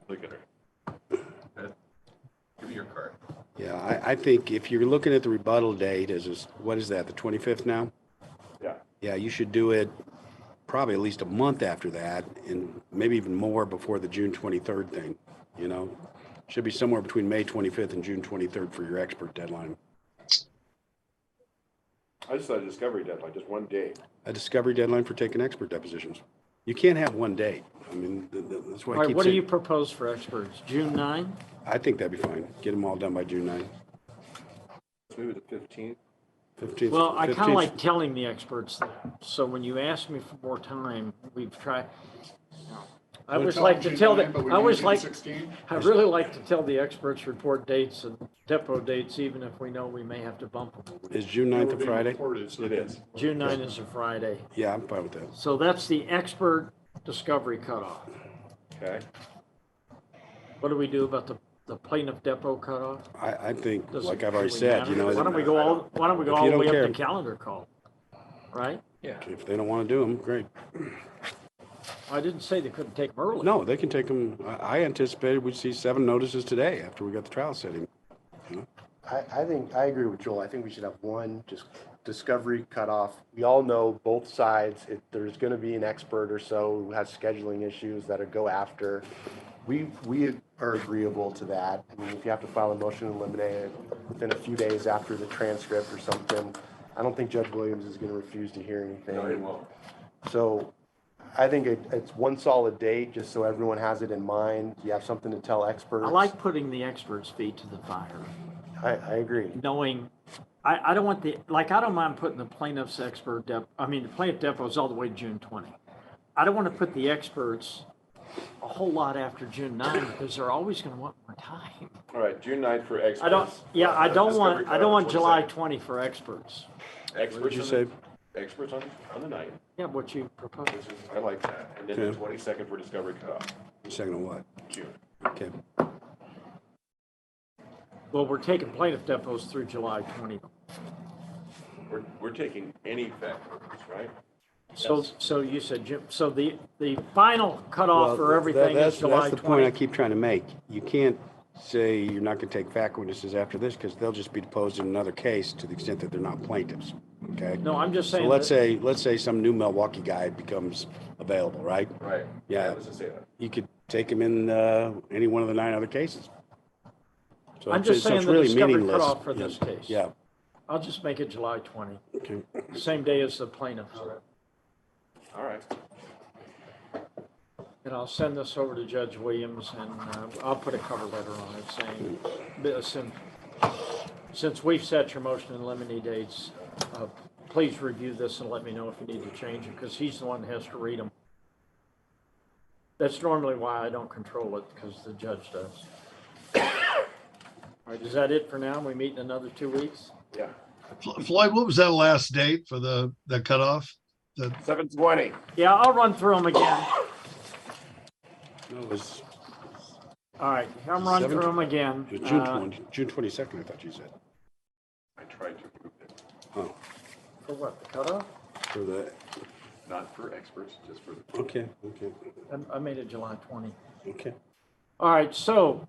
Look at her. Give me your card. Yeah, I think if you're looking at the rebuttal date, what is that, the 25th now? Yeah. Yeah, you should do it probably at least a month after that, and maybe even more before the June 23rd thing, you know? Should be somewhere between May 25th and June 23rd for your expert deadline. I just thought a discovery deadline, just one day. A discovery deadline for taking expert depositions. You can't have one date. I mean, that's why All I right, keep what do saying, you propose for experts? June 9? I think that'd be fine. Get them all done by June 9th. Maybe the 15th. 15th. Well, I kind 15th. of like telling the experts that. So when you ask me for more time, we've tried. I always like to tell the, I always like, 16. I really like to tell the experts report dates and depot dates, even if we know we may have to bump them. Is June 9th a Friday? It is. June 9 is a Friday. Yeah, I'm fine with that. So that's the expert discovery cutoff. Okay. What do we do about the plaintiff depot cutoff? I think, Does like it I've already really said, matter? you know, Why don't we go all If you the don't way care. up to calendar call? Right? Yeah. if they don't want to do them, great. I didn't say they couldn't take them early. No, they can take them. I anticipated we'd see 7 notices today after we got the trial setting. I think, I agree with Joel. I think we should have one just discovery cutoff. We all know both sides. If there's going to be an expert or so who has scheduling issues that go after, we are agreeable to that. I mean, if you have to file a motion to eliminate it within a few days after the transcript or something, I don't think Judge Williams is going to refuse to hear anything. No, it won't. So I think it's one solid date, just so everyone has it in mind. You have something to tell experts. I like putting the experts' feet to the fire, I agree. knowing, I don't want I don't mind putting the plaintiff's the plaintiff depots all the way to June 20. I don't want to put the experts a whole lot after June 9 because they're always going to want more time. All right, June 9th for experts. I don't Discovery want cutoff, July 22nd. 20 for experts. Experts What did you on say? Experts on the 9th. Yeah, what you propose. I like that. And then the Okay. 22nd for discovery cutoff, Second of what? June. Okay. Well, we're taking plaintiff depots through July 20. We're taking any factors, right? So you said, Jim, so the final cutoff for everything is July That's the point I 20. keep trying to make. You can't say you're not going to take fact witnesses after this because they'll just be deposed in another case to the extent that they're not plaintiffs. Okay. No, I'm just So saying. let's that- say some new Milwaukee guy becomes available, right? Right. Yeah. Let's just say that. You could take him in any one of the 9 other cases. So I'm it's- just so saying it's the really discovery meaningless. cutoff for this case. Yeah. I'll just make it July 20, Okay. same day as the plaintiffs. All right. And I'll send this over to Judge Williams and I'll put a cover letter on it saying, since we've set your motion and limine dates, please review this and let me know if you need to change it because he's the one that has to read them. That's normally why I don't control it because the judge does. All right, is that it for now? We meet in another 2 weeks? Yeah. Floyd, what was that last date for the cutoff? 7:20. Yeah, I'll run through them again. No, it was All right, I'm running through them again. it was June 22nd, I thought you said. I tried to group it, Oh, For what, the cutoff? for the, not for experts, just for the. okay, okay, I made it July 20. okay. All right, so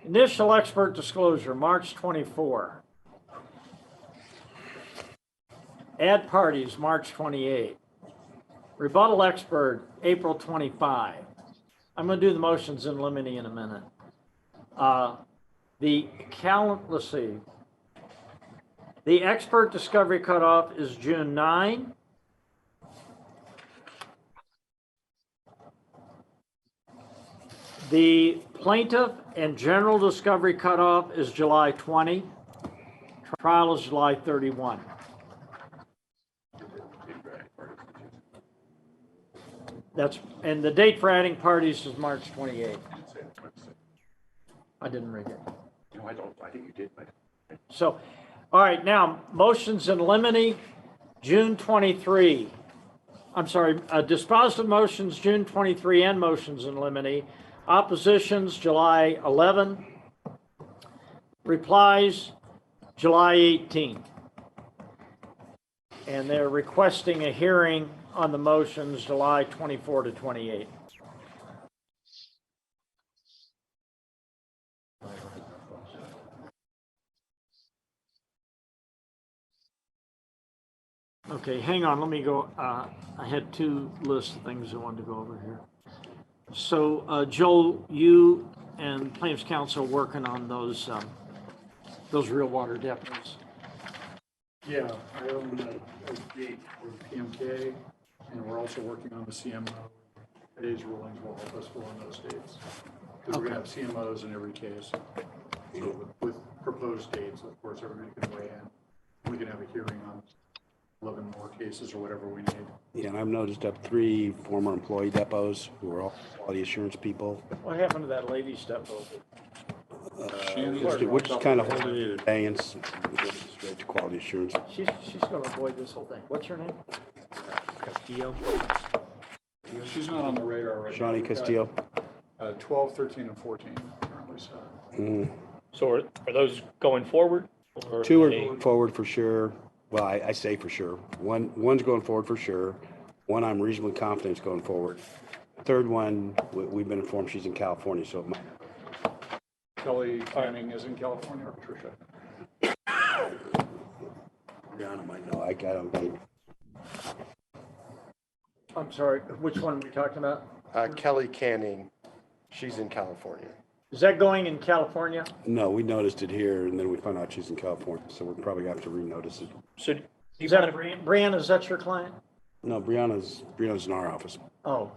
initial expert disclosure, March 24. Add parties, March 28. Rebuttal expert, April 25. I'm going to do the motions in limine in a minute. Let's see. The expert discovery cutoff is June 9. The plaintiff and general discovery cutoff is July 20. Trial is July 31. And the date for adding parties is March 28. I didn't read it. No, I don't. I think you did. So, all right, now, motions in limine, June 23. I'm sorry, dispositive motions, June 23, and motions in limine. Oppositions, July 11. Replies, July 18. And they're requesting a hearing on the motions, July 24 to 28. Okay, hang on, let me go, I had two lists of things I wanted to go over here. So, Joel, you and Plaintiffs' Counsel are working on those real water depots. Yeah, I own a gate for PMK, and we're also working on the CMO. Today's rulings will help us fill in those dates. Because we're gonna have CMOs in every case. So with proposed dates, of course, everybody can weigh in. We can have a hearing on 11 more cases or whatever we need. Yeah, and I've noticed up 3 former employee depots who are all quality assurance people, What happened to that lady's depot? which is kind of holding it in abeyance, straight to quality assurance. She's gonna avoid this whole thing. What's her name? Castillo. She's not on the radar right now. Shawnee Castillo. 12, 13, and 14 currently set. Mm. So are those going forward? Or 2 are they- going forward for sure. Well, I say for sure. One's going forward for sure. One I'm reasonably confident is going forward. The third one, we've been informed she's in California, so it might. Kelly Canning is in California, or Patricia? Brianna might know. I don't think. I'm sorry, which one are we talking about? Kelly Canning, she's in California. Is that going in California? No, we noticed it here, and then we found out she's in California, so we're probably going to have to renotice it. So do you Is that mind if- Brianna, is that your client? No, Brianna's in our office. Oh,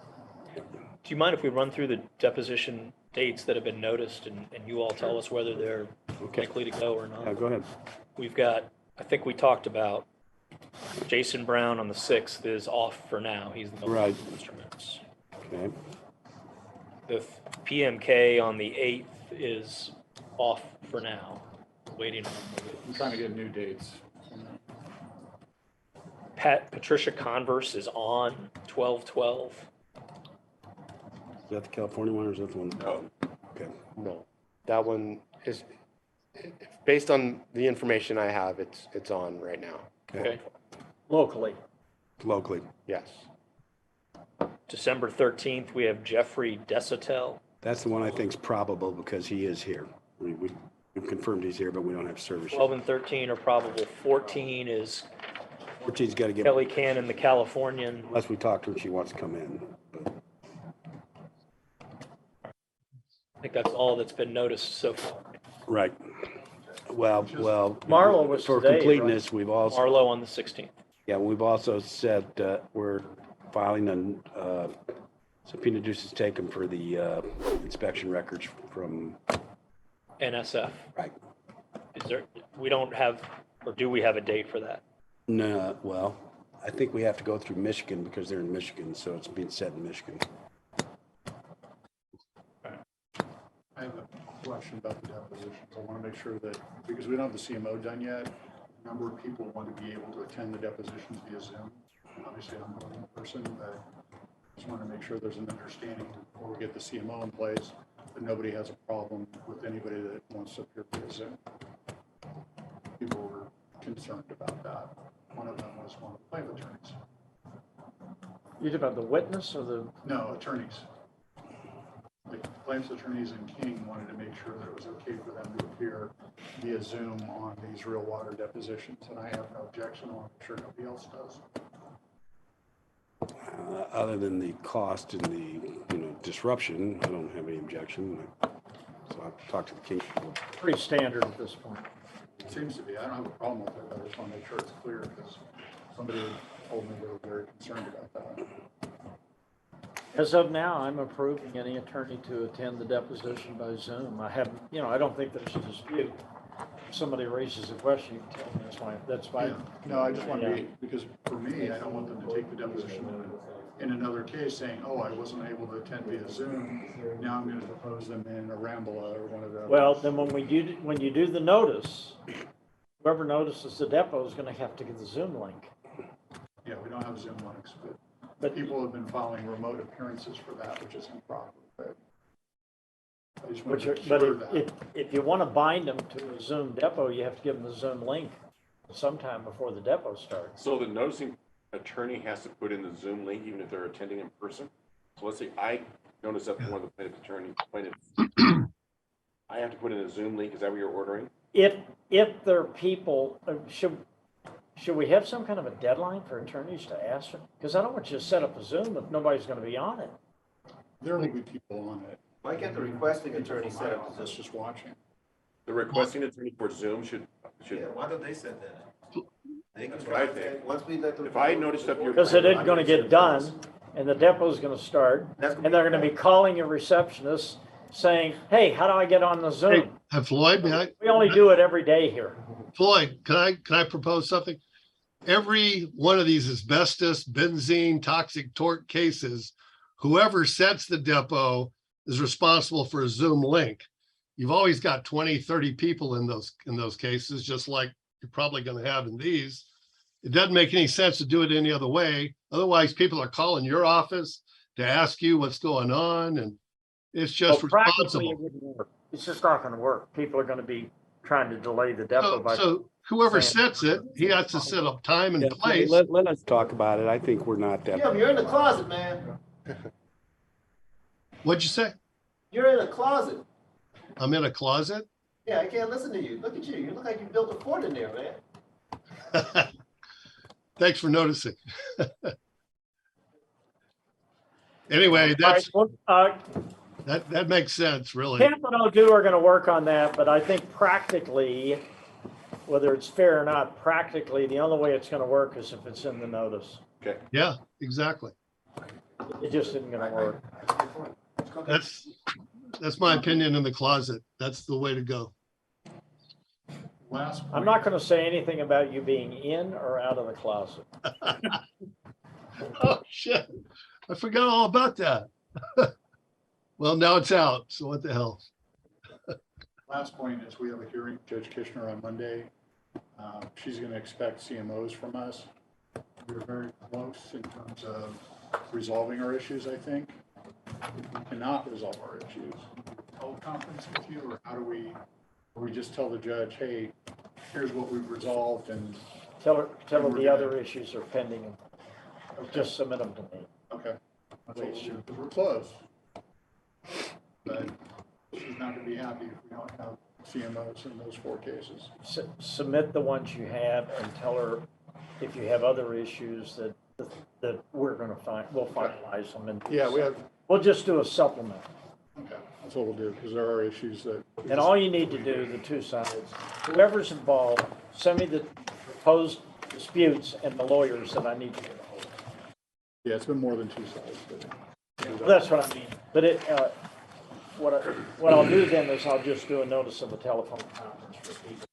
do you mind if we run through the deposition dates that have been noticed and you all tell us whether they're Okay. likely to go or Yeah, not? go ahead. We've got, I think we talked about Jason Brown on the 6th is off for now. He's the Right. instruments. Okay. The PMK on the 8th is off for now, waiting on I'm trying to get new dates. Patricia Converse is on 12/12. Is that the California one or is that the one? No. Okay. No, that one is, based on the information I have, it's on right now. Okay. locally. Locally. Yes. December 13th, we have Jeffrey Desatel. That's the one I think is probable because he is here. We've confirmed he's here, but we don't have service. 12 and 13 are probable. 14 is 14's got to get, Kelly Cannon, the Californian. unless we talk to her, she wants to come in. But I think that's all that's been noticed so far. right. Well. Marlo was for today, completeness, we've also. Marlo on the 16th. Yeah, we've also said we're filing a subpoena duces taken for the inspection records from. NSF. Right. Is there, we don't have, or do we have a date for that? No, well, I think we have to go through Michigan because they're in Michigan, so it's being set in Michigan. I have a question about the depositions. I want to make sure that, because we don't have the CMO done yet, a number of people want to be able to attend the depositions via Zoom. Obviously, I'm not in person, but I just want to make sure there's an understanding before we get the CMO in place, that nobody has a problem with anybody that wants to appear via Zoom. People were concerned about that. One of them was one of the plaintiff attorneys. You talking about the witness or the, No, attorneys. Like plaintiff's attorneys and King wanted to make sure that it was okay for them to appear via Zoom on these real water depositions, and I have no objection. I want to make sure nobody else does. Other than the cost and the disruption, I don't have any objection. So I've talked to the King. pretty standard at this point. It seems to be. I don't have a problem with it. I just want to make sure it's clear because somebody told me they were very concerned about that. As of now, I'm approving any attorney to attend the deposition by Zoom. I haven't, I don't think there's a dispute. If somebody raises a question, you can tell them that's fine. Yeah. No, I just want to be, because for me, I don't want them to take the deposition in another case saying, oh, I wasn't able to attend via Zoom. Now I'm going to depose them in a Rambola or one of those. Well, then when you do the notice, whoever notices the depot is gonna have to get the Zoom link. Yeah, we don't have Zoom links, but But People have been filing remote appearances for that, which is improper, but I just want to but cure that. if you want to bind them to a Zoom depot, you have to give them the Zoom link sometime before the depot starts. So the noticing attorney has to put in the Zoom link even if they're attending in person? So let's say I notice that one of the plaintiffs, I have to put in a Zoom link, is that what you're ordering? If there are people, should we have some kind of a deadline for attorneys to ask? Because I don't want you to set up a Zoom if nobody's going to be on it. There will be people on it. Why can't the requesting attorney set up That's this? just watching. The requesting attorney for Zoom should, Yeah, why don't they set that up? They can That's what I try think. it. Once we let them. If I noticed that you're- Because it isn't going to get done, and the depot's going to start, and they're going to be calling your receptionist saying, hey, how do I get on the Hey, Zoom? Floyd, We only do it every day here. Floyd, can I propose something? Every one of these asbestos, benzene, toxic tort cases, whoever sets the depot is responsible for a Zoom link. You've always got 20, 30 people in those cases, just like you're probably going to have in these. It doesn't make any sense to do it any other way. Otherwise, people are calling your office to ask you what's going on, and it's just Well, practically, responsible. it wouldn't work. It's just not going to work. People are going to be trying to delay the depot by. So whoever saying- sets it, he has to set up time and Yeah, place. let us talk about it. I think we're not that. Yeah, you're in the closet, man. What'd you say? You're in a closet. I'm in a closet? Yeah, I can't listen to you. Look at you. You look like you built a fort in there, man. Thanks for noticing. Anyway, All that's, right, well, that makes sense, really. Kemp and Odou are going to work on that, but I think practically, whether it's fair or not, practically, the only way it's going to work is if it's in the notice. Okay. Yeah, exactly. It just isn't going to work. That's my opinion in the closet. That's the way to go. Last point. I'm not going to say anything about you being in or out of the closet. Oh, shit. I forgot all about that. Well, now it's out, so what the hell? Last point is we have a hearing, Judge Kishner on Monday. She's going to expect CMOs from us. We're very close in terms of resolving our issues, I think. If we cannot resolve our issues, teleconference with you, or how do we, or we just tell the judge, hey, here's what we've resolved, and, Tell her the other issues are pending and okay, just submit them to me. okay. That's what we'll do, because we're close. But she's not going to be happy if we don't have CMOs in those 4 cases. Submit the ones you have and tell her if you have other issues that we're going to we'll finalize them. And Yeah, we have, we'll just do a supplement. okay, that's what we'll do, because there are issues that. And all you need to do, the two sides, whoever's involved, send me the proposed disputes and the lawyers that I need to get a hold of. Yeah, it's been more than 2 sides, but. Well, that's what I mean. But what I'll do then is I'll just do a notice of a telephone conference for people.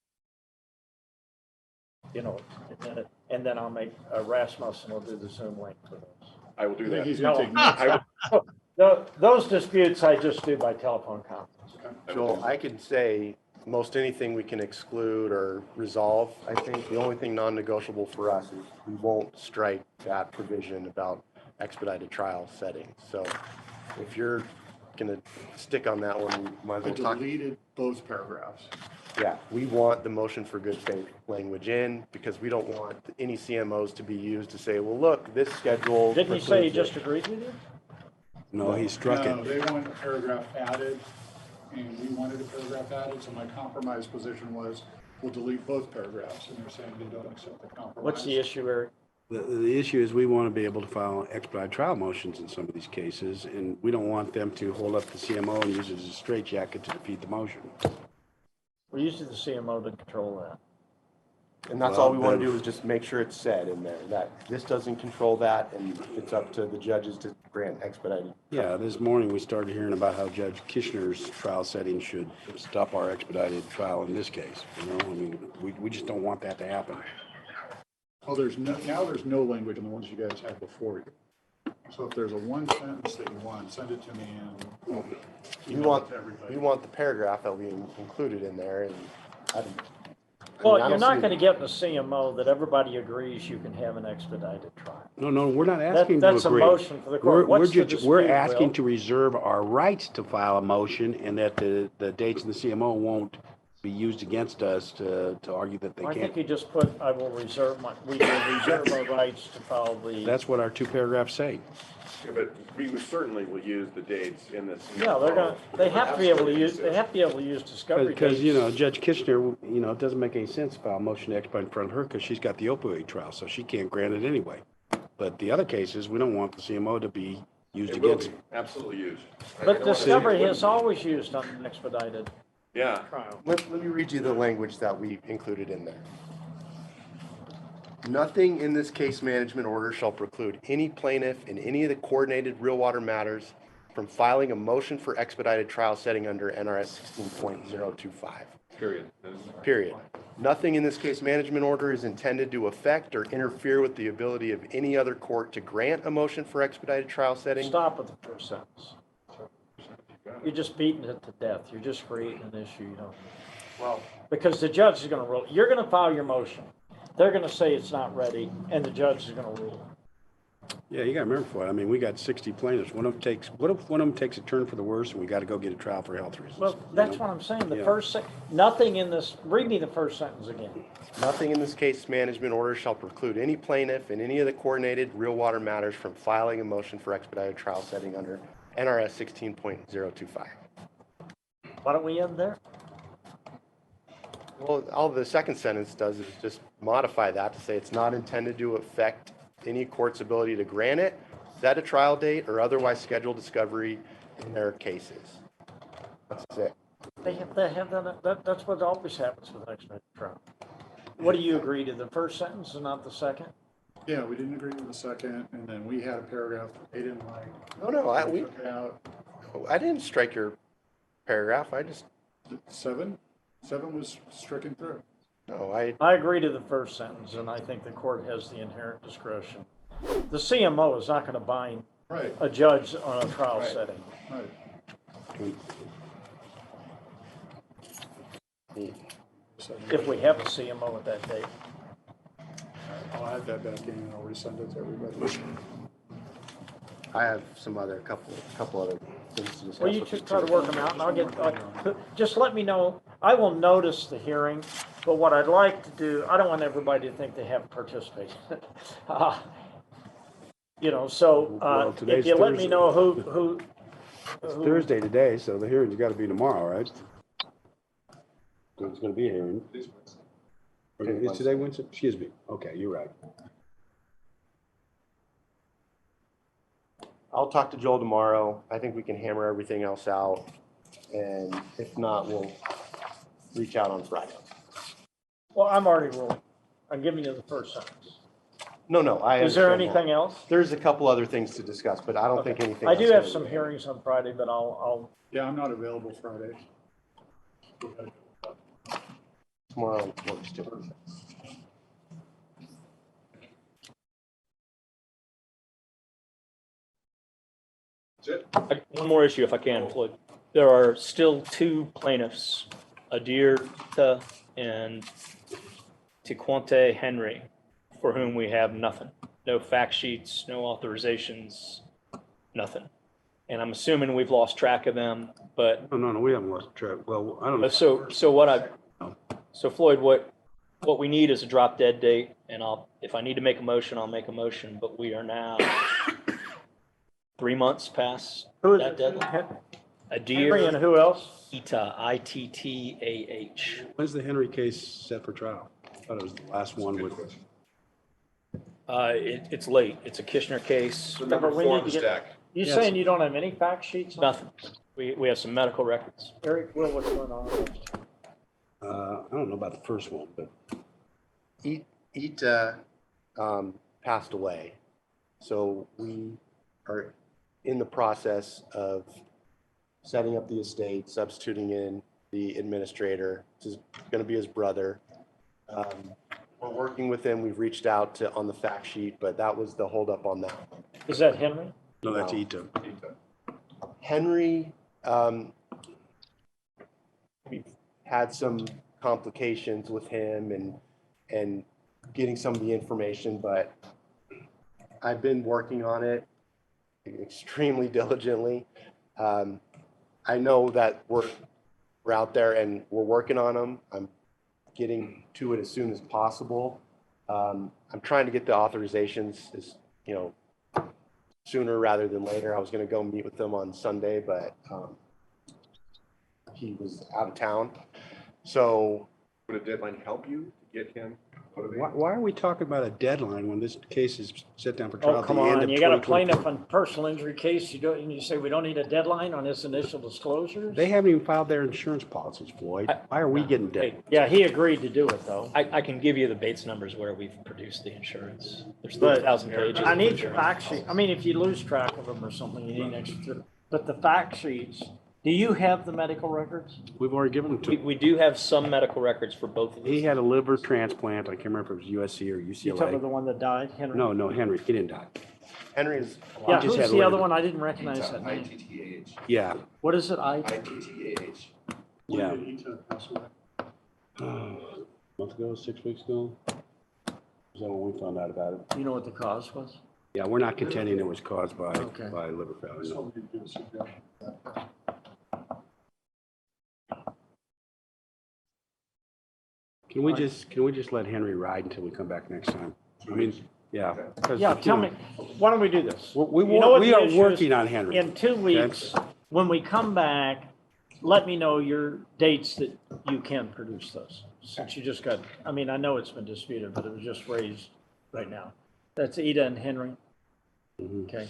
You know, and then I'll make Rasmussen will do the Zoom link for those. I will I do think that. he's going to take notes. I will, Those disputes I just do by telephone conference. Joel, I can say most anything we can exclude or resolve. I think the only thing non-negotiable for us is we won't strike that provision about expedited trial settings. So if you're gonna stick on that one, we might I as well talk. deleted both paragraphs. Yeah, we want the motion for good faith language in because we don't want any CMOs to be used to say, well, look, this schedule. Didn't he say he precludes just it. agreed with you? No, he struck No, it. they want a paragraph added, and we wanted a paragraph added, so my compromise position was, we'll delete both paragraphs, and they're saying they don't accept the compromise. What's the issue, Eric? The issue is we want to be able to file expedited trial motions in some of these cases, and we don't want them to hold up the CMO and use it as a straitjacket to defeat the motion. We're using the CMO to control that. And that's Well, all we want to then- do is just make sure it's said in there that this doesn't control that and it's up to the judges to grant expedited. Yeah, this morning we started hearing about how Judge Kishner's trial setting should stop our expedited trial in this case. You know, I mean, we just don't want that to happen. Well, now there's no language in the ones you guys had before you. So if there's a one sentence that you want, send it to me and I'll We email want, it to everybody. we want the paragraph that we included in there and I don't, Well, I you're don't not see- going to get in a CMO that everybody agrees you can have an expedited trial. No, we're not asking to That's a agree. motion for the court. We're What's the just, we're dispute, asking Will? to reserve our rights to file a motion and that the dates in the CMO won't be used against us to argue that they I think can't. you just put, we will reserve our rights to file the. That's what our 2 paragraphs say. Yeah, but we certainly will use the dates in this. Yeah, they have to be able to use, discovery Because, dates. Judge Kitchener, it doesn't make any sense to file a motion to expedite in front of her because she's got the opioid trial, so she can't grant it anyway. But the other cases, we don't want the CMO to be used It will against. be absolutely used. I But don't wanna say it discovery wouldn't is be. always used on an expedited Yeah, trial. Let me read you the language that we included in there. Nothing in this case management order shall preclude any plaintiff in any of the coordinated real water matters from filing a motion for expedited trial setting under NRS 16.025. period. Period. Nothing in this case management order is intended to affect or interfere with the ability of any other court to grant a motion for expedited trial setting. Stop at the first sentence. You're just beating it to death. You're just creating an issue you don't. Well, Because the judge is going to rule. You're going to file your motion. They're going to say it's not ready, and the judge is going to rule. Yeah, you got to remember, Floyd, I mean, we got 60 plaintiffs. What if one of them takes a turn for the worse and we got to go get a trial for health reasons? Well, that's what I'm saying. The Yeah. first nothing in this. Read me the first sentence again. nothing in this case management order shall preclude any plaintiff in any of the coordinated real water matters from filing a motion for expedited trial setting under NRS 16.025. Why don't we end there? Well, all the second sentence does is just modify that to say it's not intended to affect any court's ability to grant it, set a trial date, or otherwise schedule discovery in their cases. That's it. They have that. That's what always happens with expedited trial. What do you agree to? The first sentence and not the second? Yeah, we didn't agree with the second, and then we had a paragraph that they didn't like. No, We took it out. I didn't strike your paragraph. I just, Seven was stricken through. no, I agree to the first sentence, and I think the court has the inherent discretion. The CMO is not going to bind Right, a judge on a trial Right. setting. right. If we have a CMO at that date. I'll add that back in and I'll resend it to everybody. I have some other, couple other things to discuss. Well, you with should you, try to too. work them out, and just let me know. I will notice the hearing, but what I'd like to do, I don't want everybody to think they haven't participated. So Well, if today's you let me Thursday. know who It's Thursday today, so the hearing's got to be tomorrow, right? There's going to be a hearing. Is today Wednesday? Excuse me. Okay, you're right. I'll talk to Joel tomorrow. I think we can hammer everything else out. And if not, we'll reach out on Friday. Well, I'm already ruling. I'm giving you the first sentence. No, I Is there understand that. anything else? There's a couple other things to discuss, but I don't think anything. I do else have is some gonna- hearings on Friday, but I'll Yeah, I'm not available Friday. Tomorrow works too. One more issue if I can, Floyd. There are still 2 plaintiffs, Adirta and Tiquante Henry, for whom we have nothing. No fact sheets, no authorizations, nothing. And I'm assuming we've lost track of them, but No, we haven't lost track. Well, I don't know. so Floyd, what we need is a drop dead date, and if I need to make a motion, I'll make a motion, but we are now 3 months past who is that deadline. Henry and Adir who else? Ita, Ittah. When's the Henry case set for trial? I thought it was the last one with. It's late. It's a Kishner case. The number But we 4 need on the to get- stack. You Yes. saying you don't have any fact sheets? Nothing. We have some medical records. Eric, Will, what's going on? I don't know about the first one, but Ita passed away. So we are in the process of setting up the estate, substituting in the administrator. This is going to be his brother. We're working with him. We've reached out to on the fact sheet, but that was the holdup on that. Is that Henry? no, that's No. Ito. Henry, we've had some complications with him and getting some of the information, but I've been working on it extremely diligently. I know that we're out there and we're working on them. I'm getting to it as soon as possible. I'm trying to get the authorizations as, sooner rather than later. I was going to go meet with them on Sunday, but he was out of town. So Would a deadline help you to get him motivated? Why are we talking about a deadline when this case is set down for trial Oh, at the come end on, of you got a 2024? plaintiff on personal injury case, and you say we don't need a deadline on his initial disclosures? They haven't even filed their insurance policies, Floyd. Why are we getting dead? Yeah, he agreed to do it, though. I can give you the Bates numbers where we've produced the insurance. There's But 3,000 pages. I of need the insurance. fact sheet. I mean, if you lose track of them or something, you need an extra. But the fact sheets, do you have the medical records? We've already given them to him. We do have some medical records for both of He these. had a liver transplant. I can't remember if it was USC or You talking about the UCLA. one that died, Henry? No, Henry. He didn't die. Henry is, Yeah, He just who's had the other liver. one? I didn't recognize that name. ITTAH. Yeah, What is it? ITTAH. yeah. When did he pass away? A month ago, 6 weeks ago. Is that when we found out about it? Do you know what the cause was? Yeah, we're not contending it was caused by Okay. liver failure. No. Somebody do a suggestion. Can we just let Henry ride until we come back next time? I mean, yeah. 'cause, Yeah, you tell know, me, why don't we do this? We You know what we the are issue is? working on Henry. In 2 weeks, when we come back, let me know your dates that you can produce those. Since you just got, I mean, I know it's been disputed, but it was just raised right now. That's Ida and Henry. Mhm. Okay.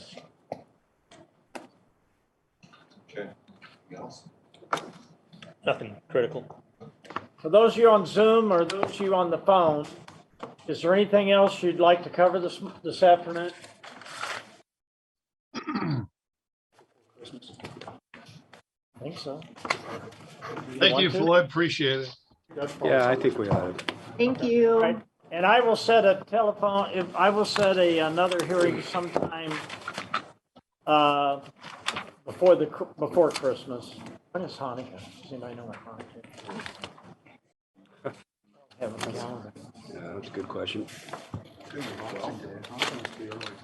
Okay. Anything else? Nothing critical. For those of you on Zoom or those of you on the phone, is there anything else you'd like to cover this afternoon? I think so. Thank you, want to? Floyd. Appreciate it. Yeah, I think we ought to. Thank you. Right. And I will set a telephone, I will set another hearing sometime before Christmas. When is Hanukkah? Does anybody know what Hanukkah is? Have a calendar. Yeah, that's a good question.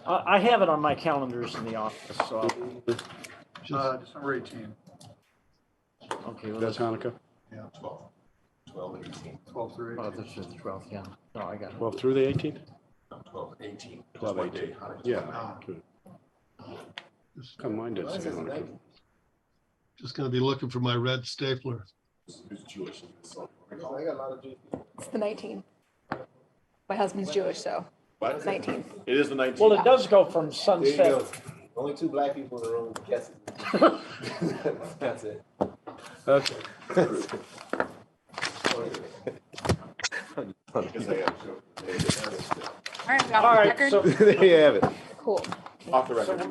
I have it on my calendars in the office, so, December 18th, okay. Well, That's Hanukkah. 12 and 18. 12 through Oh, 18th. this is the 12th, yeah. No, I got it. 12 through the 18th? No, 12 and 18. 12, One day, 18. Hanukkah. Yeah. good. Come mine does say Hanukkah. Just gonna be looking for my red stapler. Who's Jewish? So, I got a lot of Jews. It's the 19th. My husband's Jewish, so What? it's 19th. It is the 19th. Well, it does go from There you sunset. go. Only 2 black people in the room guessing. That's it. Okay. Because they have to- All right, we got All the right, record. so there you have it. Cool. Off the record.